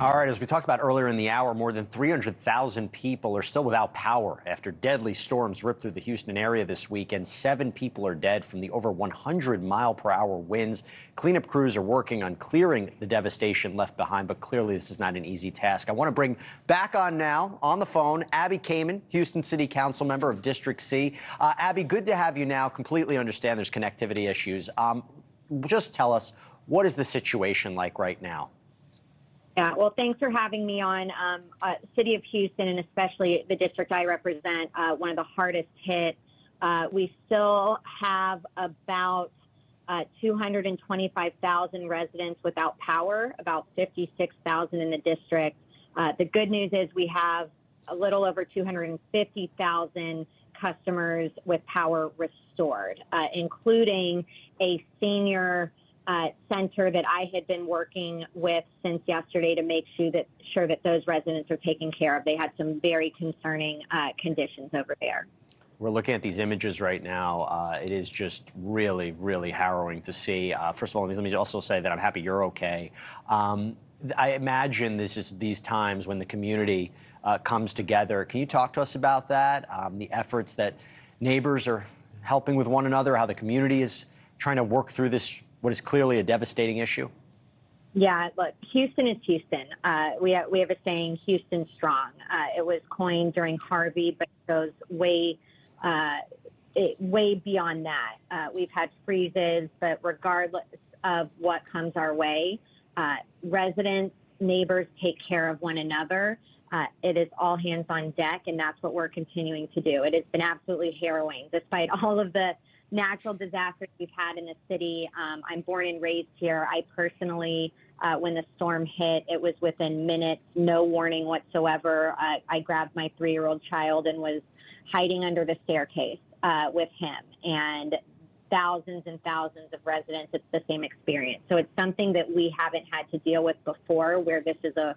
All right, as we talked about earlier in the hour, more than 300,000 people are still without power after deadly storms ripped through the Houston area this week, and 7 people are dead from the over 100-mile-per-hour winds. Cleanup crews are working on clearing the devastation left behind, but clearly this is not an easy task. I want to bring back on now, on the phone, Abbie Kamin, Houston City Council member of District C. Abbie, good to have you now. Completely understand there's connectivity issues. Just tell us, what is the situation like right now? Yeah, well, thanks for having me on. City of Houston, and especially the district I represent, one of the hardest hit. We still have about 225,000 residents without power, about 56,000 in the district. The good news is we have a little over 250,000 customers with power restored, including a senior center that I had been working with since yesterday to make sure that those residents are taken care of. They had some very concerning conditions over there. We're looking at these images right now. It is just really, really harrowing to see. First of all, let me also say that I'm happy you're okay. I imagine this is these times when the community comes together. Can you talk to us about that? The efforts that neighbors are helping with one another, how the community is trying to work through this, what is clearly a devastating issue? Yeah, look, Houston is Houston. We have a saying, Houston strong. It was coined during Harvey, but it goes way beyond that. We've had freezes, but regardless of what comes our way, residents, neighbors take care of one another. It is all hands on deck, and that's what we're continuing to do. It has been absolutely harrowing, despite all of the natural disasters we've had in the city. I'm born and raised here. I personally, when the storm hit, it was within minutes, no warning whatsoever. I grabbed my 3-year-old child and was hiding under the staircase with him. And thousands and thousands of residents, it's the same experience. So it's something that we haven't had to deal with before, where this is a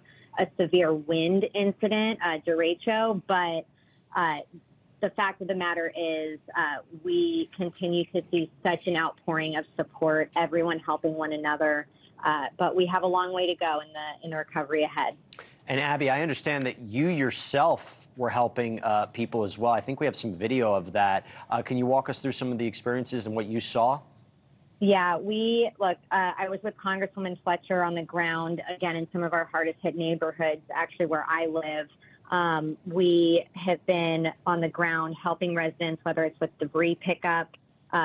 severe wind incident, derecho, but the fact of the matter is we continue to see such an outpouring of support, everyone helping one another, but we have a long way to go in the recovery ahead. And Abbie, I understand that you yourself were helping people as well. I think we have some video of that. Can you walk us through some of the experiences and what you saw? Yeah, I was with Congresswoman Fletcher on the ground, again, in some of our hardest hit neighborhoods, actually where I live. We have been on the ground helping residents, whether it's with debris pickup,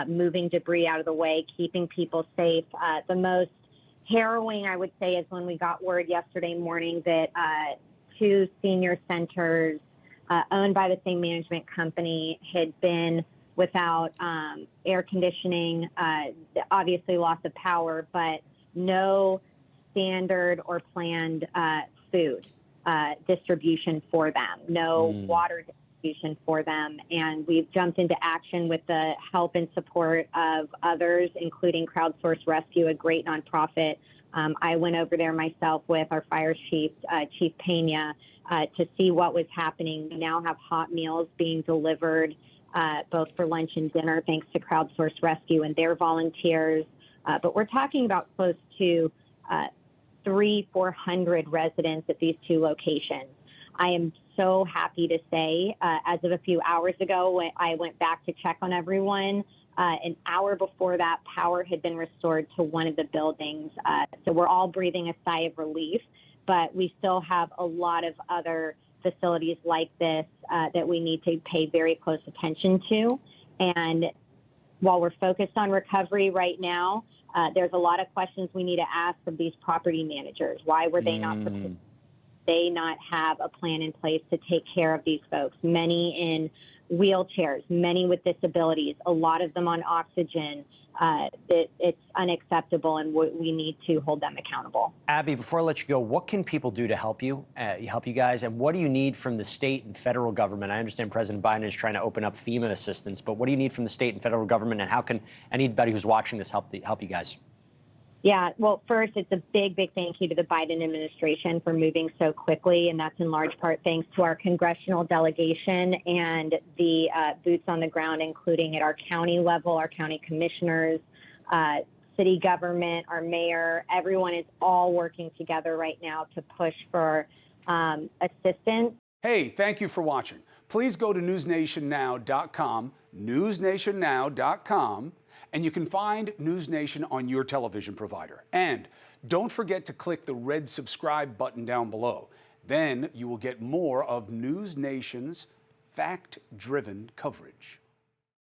moving debris out of the way, keeping people safe. The most harrowing, I would say, is when we got word yesterday morning that 2 senior centers owned by the same management company had been without air conditioning, obviously loss of power, but no standard or planned food distribution for them, no water distribution for them. And we've jumped into action with the help and support of others, including Crowdsource Rescue, a great nonprofit. I went over there myself with our fire chief, Chief Pena, to see what was happening. We now have hot meals being delivered both for lunch and dinner, thanks to Crowdsource Rescue and their volunteers. But we're talking about close to 300-400 residents at these 2 locations. I am so happy to say, as of a few hours ago, when I went back to check on everyone, an hour before that, power had been restored to one of the buildings. So we're all breathing a sigh of relief, but we still have a lot of other facilities like this that we need to pay very close attention to. And while we're focused on recovery right now, there's a lot of questions we need to ask of these property managers. Why were they not prepared? They not have a plan in place to take care of these folks, many in wheelchairs, many with disabilities, a lot of them on oxygen. It's unacceptable, and we need to hold them accountable. Abbie, before I let you go, what can people do to help you guys, and what do you need from the state and federal government? I understand President Biden is trying to open up FEMA assistance, but what do you need from the state and federal government, and how can anybody who's watching this help you guys? Yeah, well, first, it's a big, big thank you to the Biden administration for moving so quickly, and that's in large part thanks to our congressional delegation and the boots on the ground, including at our county level, our county commissioners, city government, our mayor, everyone is all working together right now to push for assistance. Hey, thank you for watching. Please go to newsnationnow.com, newsnationnow.com, and you can find News Nation on your television provider. And don't forget to click the red subscribe button down below. Then you will get more of News Nation's fact-driven coverage.